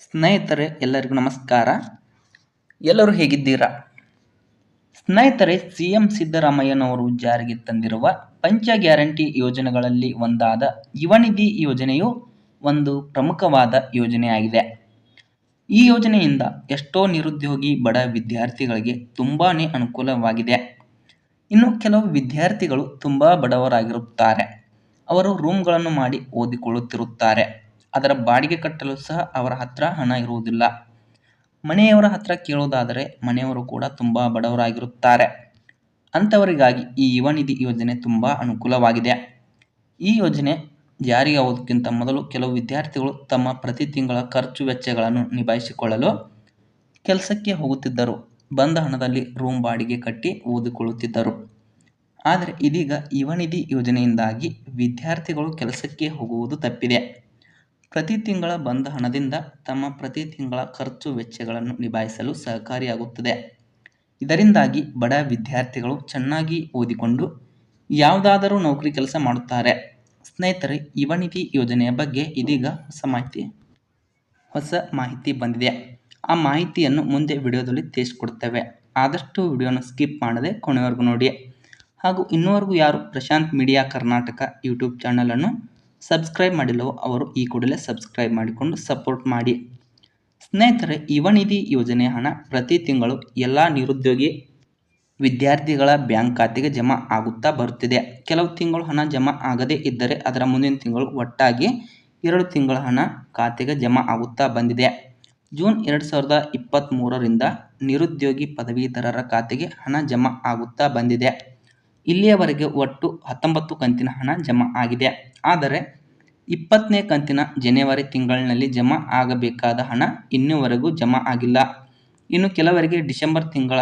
ಸ್ನೇಹಿತರೆ ಎಲ್ಲರಿಗೂ ನಮಸ್ಕಾರ. ಎಲ್ಲರೂ ಹೇಗಿದ್ದೀರಾ? ಸ್ನೇಹಿತರೆ, ಸಿಎಂ ಸಿದ್ದರಾಮಯ್ಯನವರು ಜಾರಿಗೆ ತಂದಿರುವ ಪಂಚ ಗ್ಯಾರಂಟಿ ಯೋಜನೆಗಳಲ್ಲಿ ಒಂದಾದ ಯುವ ನಿಧಿ ಯೋಜನೆಯು ಒಂದು ಪ್ರಮುಖವಾದ ಯೋಜನೆಯಾಗಿದೆ. ಈ ಯೋಜನೆಯಿಂದ ಎಷ್ಟೋ ನಿರುದ್ಯೋಗಿ ಬಡ ವಿದ್ಯಾರ್ಥಿಗಳಿಗೆ ತುಂಬಾನೇ ಅನುಕೂಲವಾಗಿದೆ. ಇನ್ನು ಕೆಲವು ವಿದ್ಯಾರ್ಥಿಗಳು ತುಂಬಾ ಬಡವರಾಗಿರುತ್ತಾರೆ. ಅವರು ರೂಮ್ಗಳನ್ನು ಮಾಡಿ ಓದಿಕೊಳ್ಳುತ್ತಿರುತ್ತಾರೆ. ಅದರ ಬಾಡಿಗೆ ಕಟ್ಟಲು ಸಹ ಅವರ ಹತ್ರ ಹಣ ಇರುವುದಿಲ್ಲ. ಮನೆಯವರ ಹತ್ರ ಕೇಳುವುದಾದರೆ ಮನೆಯವರು ಕೂಡ ತುಂಬಾ ಬಡವರಾಗಿರುತ್ತಾರೆ. ಅಂಥವರಿಗಾಗಿ ಈ ಯುವ ನಿಧಿ ಯೋಜನೆ ತುಂಬಾ ಅನುಕೂಲವಾಗಿದೆ. ಈ ಯೋಜನೆ ಜಾರಿಯಾಗುವುದಕ್ಕಿಂತ ಮೊದಲು ಕೆಲವು ವಿದ್ಯಾರ್ಥಿಗಳು ತಮ್ಮ ಪ್ರತಿ ತಿಂಗಳ ಖರ್ಚು ವೆಚ್ಚಗಳನ್ನು ನಿಭಾಯಿಸಿಕೊಳ್ಳಲು ಕೆಲಸಕ್ಕೆ ಹೋಗುತ್ತಿದ್ದರು. ಬಂದ ಹಣದಲ್ಲಿ ರೂಮ್ ಬಾಡಿಗೆ ಕಟ್ಟಿ ಓದಿಕೊಳ್ಳುತ್ತಿದ್ದರು. ಆದರೆ ಇದೀಗ ಯುವ ನಿಧಿ ಯೋಜನೆಯಿಂದಾಗಿ ವಿದ್ಯಾರ್ಥಿಗಳು ಕೆಲಸಕ್ಕೆ ಹೋಗುವುದು ತಪ್ಪಿದೆ. ಪ್ರತಿ ತಿಂಗಳ ಬಂದ ಹಣದಿಂದ ತಮ್ಮ ಪ್ರತಿ ತಿಂಗಳ ಖರ್ಚು ವೆಚ್ಚಗಳನ್ನು ನಿಭಾಯಿಸಲು ಸಹಕಾರಿಯಾಗುತ್ತದೆ. ಇದರಿಂದಾಗಿ ಬಡ ವಿದ್ಯಾರ್ಥಿಗಳು ಚೆನ್ನಾಗಿ ಓದಿಕೊಂಡು ಯಾವುದಾದರೂ ನೌಕರಿ ಕೆಲಸ ಮಾಡುತ್ತಾರೆ. ಸ್ನೇಹಿತರೆ, ಯುವ ನಿಧಿ ಯೋಜನೆಯ ಬಗ್ಗೆ ಇದೀಗ ಹೊಸ ಮಾಹಿತಿ ಬಂದಿದೆ. ಆ ಮಾಹಿತಿಯನ್ನು ಮುಂದೆ ವಿಡಿಯೋದಲ್ಲಿ ತಿಳಿಸಿಕೊಡ್ತೇವೆ. ಆದಷ್ಟು ವಿಡಿಯೋನ ಸ್ಕಿಪ್ ಮಾಡದೆ ಕೊನೆವರೆಗೂ ನೋಡಿ. ಹಾಗೂ ಇನ್ನೂವರೆಗೂ ಯಾರು ಪ್ರಶಾಂತ್ ಮೀಡಿಯಾ ಕರ್ನಾಟಕ ಯೂಟ್ಯೂಬ್ ಚಾನಲನ್ನು ಸಬ್ಸ್ಕ್ರೈಬ್ ಮಾಡಿಲ್ಲವೋ ಅವರು ಈ ಕೂಡಲೇ ಸಬ್ಸ್ಕ್ರೈಬ್ ಮಾಡಿಕೊಂಡು ಸಪೋರ್ಟ್ ಮಾಡಿ. ಸ್ನೇಹಿತರೆ, ಯುವ ನಿಧಿ ಯೋಜನೆಯ ಹಣ ಪ್ರತಿ ತಿಂಗಳು ಎಲ್ಲ ನಿರುದ್ಯೋಗಿ ವಿದ್ಯಾರ್ಥಿಗಳ ಬ್ಯಾಂಕ್ ಖಾತೆಗೆ ಜಮಾ ಆಗುತ್ತಾ ಬರುತ್ತಿದೆ. ಕೆಲವು ತಿಂಗಳು ಹಣ ಜಮಾ ಆಗದೇ ಇದ್ದರೆ ಅದರ ಮುಂದಿನ ತಿಂಗಳು ಒಟ್ಟಾಗಿ 2 ತಿಂಗಳ ಹಣ ಖಾತೆಗೆ ಜಮಾ ಆಗುತ್ತಾ ಬಂದಿದೆ. ಜೂನ್ 2023ರಿಂದ ನಿರುದ್ಯೋಗಿ ಪದವೀಧರರ ಖಾತೆಗೆ ಹಣ ಜಮಾ ಆಗುತ್ತಾ ಬಂದಿದೆ. ಇಲ್ಲಿಯವರೆಗೆ ಒಟ್ಟು 19 ಕಂತಿನ ಹಣ ಜಮಾ ಆಗಿದೆ. ಆದರೆ 20ನೇ ಕಂತಿನ ಜನವರಿ ತಿಂಗಳಿನಲ್ಲಿ ಜಮಾ ಆಗಬೇಕಾದ ಹಣ ಇನ್ನೂವರೆಗೂ ಜಮಾ ಆಗಿಲ್ಲ. ಇನ್ನು ಕೆಲವರಿಗೆ ಡಿಸೆಂಬರ್ ತಿಂಗಳ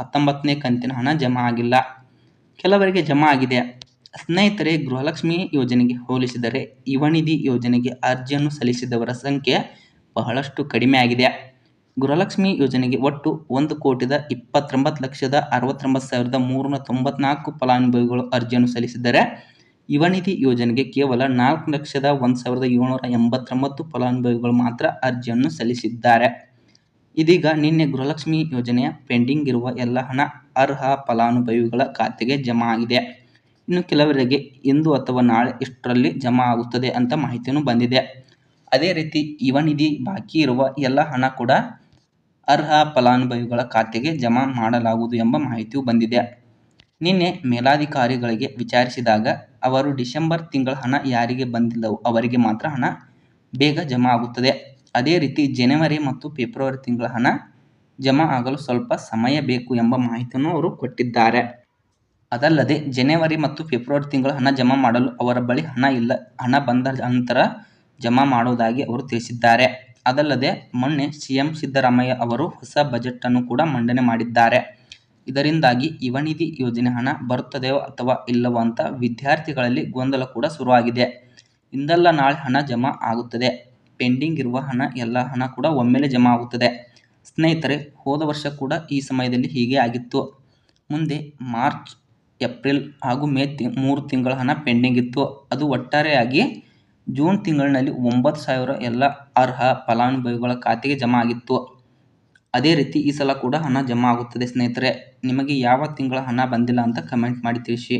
19ನೇ ಕಂತಿನ ಹಣ ಜಮಾ ಆಗಿಲ್ಲ. ಕೆಲವರಿಗೆ ಜಮಾ ಆಗಿದೆ. ಸ್ನೇಹಿತರೆ, ಗೃಹಲಕ್ಷ್ಮಿ ಯೋಜನೆಗೆ ಹೋಲಿಸಿದರೆ ಯುವ ನಿಧಿ ಯೋಜನೆಗೆ ಅರ್ಜಿಯನ್ನು ಸಲ್ಲಿಸಿದವರ ಸಂಖ್ಯೆ ಬಹಳಷ್ಟು ಕಡಿಮೆ ಆಗಿದೆ. ಗೃಹಲಕ್ಷ್ಮಿ ಯೋಜನೆಗೆ ಒಟ್ಟು 1,29,69,394 ಫಲಾನುಭವಿಗಳು ಅರ್ಜಿಯನ್ನು ಸಲ್ಲಿಸಿದ್ದರೆ ಯುವ ನಿಧಿ ಯೋಜನೆಗೆ ಕೇವಲ 4,01,789 ಫಲಾನುಭವಿಗಳು ಮಾತ್ರ ಅರ್ಜಿಯನ್ನು ಸಲ್ಲಿಸಿದ್ದಾರೆ. ಇದೀಗ ನಿನ್ನೆ ಗೃಹಲಕ್ಷ್ಮಿ ಯೋಜನೆಯ ಪೆಂಡಿಂಗ್ ಇರುವ ಎಲ್ಲ ಹಣ ಅರ್ಹ ಫಲಾನುಭವಿಗಳ ಖಾತೆಗೆ ಜಮಾ ಆಗಿದೆ. ಇನ್ನು ಕೆಲವರಿಗೆ ಇಂದು ಅಥವಾ ನಾಳೆ ಇಷ್ಟರಲ್ಲಿ ಜಮಾ ಆಗುತ್ತದೆ ಅಂತ ಮಾಹಿತಿಯೂ ಬಂದಿದೆ. ಅದೇ ರೀತಿ ಯುವ ನಿಧಿ ಬಾಕಿ ಇರುವ ಎಲ್ಲ ಹಣ ಕೂಡ ಅರ್ಹ ಫಲಾನುಭವಿಗಳ ಖಾತೆಗೆ ಜಮಾ ಮಾಡಲಾಗುವುದು ಎಂಬ ಮಾಹಿತಿಯೂ ಬಂದಿದೆ. ನಿನ್ನೆ ಮೇಲಾಧಿಕಾರಿಗಳಿಗೆ ವಿಚಾರಿಸಿದಾಗ ಅವರು ಡಿಸೆಂಬರ್ ತಿಂಗಳ ಹಣ ಯಾರಿಗೆ ಬಂದಿಲ್ಲವೋ ಅವರಿಗೆ ಮಾತ್ರ ಹಣ ಬೇಗ ಜಮಾ ಆಗುತ್ತದೆ. ಅದೇ ರೀತಿ ಜನವರಿ ಮತ್ತು ಫೆಬ್ರವರಿ ತಿಂಗಳ ಹಣ ಜಮಾ ಆಗಲು ಸ್ವಲ್ಪ ಸಮಯ ಬೇಕು ಎಂಬ ಮಾಹಿತಿಯನ್ನು ಅವರು ಕೊಟ್ಟಿದ್ದಾರೆ. ಅದಲ್ಲದೆ ಜನವರಿ ಮತ್ತು ಫೆಬ್ರವರಿ ತಿಂಗಳ ಹಣ ಜಮಾ ಮಾಡಲು ಅವರ ಬಳಿ ಹಣ ಇಲ್ಲ. ಹಣ ಬಂದ ನಂತರ ಜಮಾ ಮಾಡುವುದಾಗಿ ಅವರು ತಿಳಿಸಿದ್ದಾರೆ. ಅದಲ್ಲದೆ ಮೊನ್ನೆ ಸಿಎಂ ಸಿದ್ದರಾಮಯ್ಯ ಅವರು ಹೊಸ ಬಜೆಟ್ ಅನ್ನು ಕೂಡ ಮಂಡನೆ ಮಾಡಿದ್ದಾರೆ. ಇದರಿಂದಾಗಿ ಯುವ ನಿಧಿ ಯೋಜನೆ ಹಣ ಬರುತ್ತದೆಯೋ ಅಥವಾ ಇಲ್ಲವೋ ಅಂತ ವಿದ್ಯಾರ್ಥಿಗಳಲ್ಲಿ ಗೊಂದಲ ಕೂಡ ಶುರುವಾಗಿದೆ. ಇಂದಲ್ಲ ನಾಳೆ ಹಣ ಜಮಾ ಆಗುತ್ತದೆ. ಪೆಂಡಿಂಗ್ ಇರುವ ಎಲ್ಲ ಹಣ ಕೂಡ ಒಮ್ಮೆಲೆ ಜಮಾ ಆಗುತ್ತದೆ. ಸ್ನೇಹಿತರೆ, ಹೋದ ವರ್ಷ ಕೂಡ ಈ ಸಮಯದಲ್ಲಿ ಹೀಗೆ ಆಗಿತ್ತು. ಮುಂದೆ ಮಾರ್ಚ್, ಏಪ್ರಿಲ್ ಹಾಗೂ ಮೇ 3 ತಿಂಗಳ ಹಣ ಪೆಂಡಿಂಗ್ ಇತ್ತು. ಅದು ಒಟ್ಟಾರೆಯಾಗಿ ಜೂನ್ ತಿಂಗಳಿನಲ್ಲಿ 9,000 ಎಲ್ಲ ಅರ್ಹ ಫಲಾನುಭವಿಗಳ ಖಾತೆಗೆ ಜಮಾ ಆಗಿತ್ತು. ಅದೇ ರೀತಿ ಈ ಸಲ ಕೂಡ ಹಣ ಜಮಾ ಆಗುತ್ತದೆ. ಸ್ನೇಹಿತರೆ, ನಿಮಗೆ ಯಾವ ತಿಂಗಳ ಹಣ ಬಂದಿಲ್ಲ ಅಂತ ಕಮೆಂಟ್ ಮಾಡಿ ತಿಳಿಸಿ.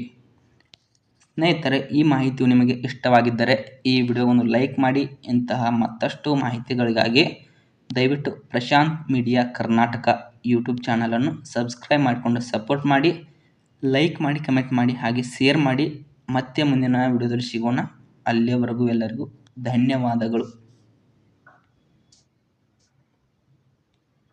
ಸ್ನೇಹಿತರೆ, ಈ ಮಾಹಿತಿಯು ನಿಮಗೆ ಇಷ್ಟವಾಗಿದ್ದರೆ ಈ ವಿಡಿಯೋವನ್ನು ಲೈಕ್ ಮಾಡಿ. ಇಂತಹ ಮತ್ತಷ್ಟು ಮಾಹಿತಿಗಳಿಗಾಗಿ ದಯವಿಟ್ಟು ಪ್ರಶಾಂತ್ ಮೀಡಿಯಾ ಕರ್ನಾಟಕ ಯೂಟ್ಯೂಬ್ ಚಾನಲನ್ನು ಸಬ್ಸ್ಕ್ರೈಬ್ ಮಾಡಿಕೊಂಡು ಸಪೋರ್ಟ್ ಮಾಡಿ. ಲೈಕ್ ಮಾಡಿ, ಕಮೆಂಟ್ ಮಾಡಿ, ಹಾಗೆ ಶೇರ್ ಮಾಡಿ. ಮತ್ತೆ ಮುಂದಿನ ವಿಡಿಯೋದಲ್ಲಿ ಸಿಗೋಣ. ಅಲ್ಲಿಯವರೆಗೂ ಎಲ್ಲರಿಗೂ ಧನ್ಯವಾದಗಳು.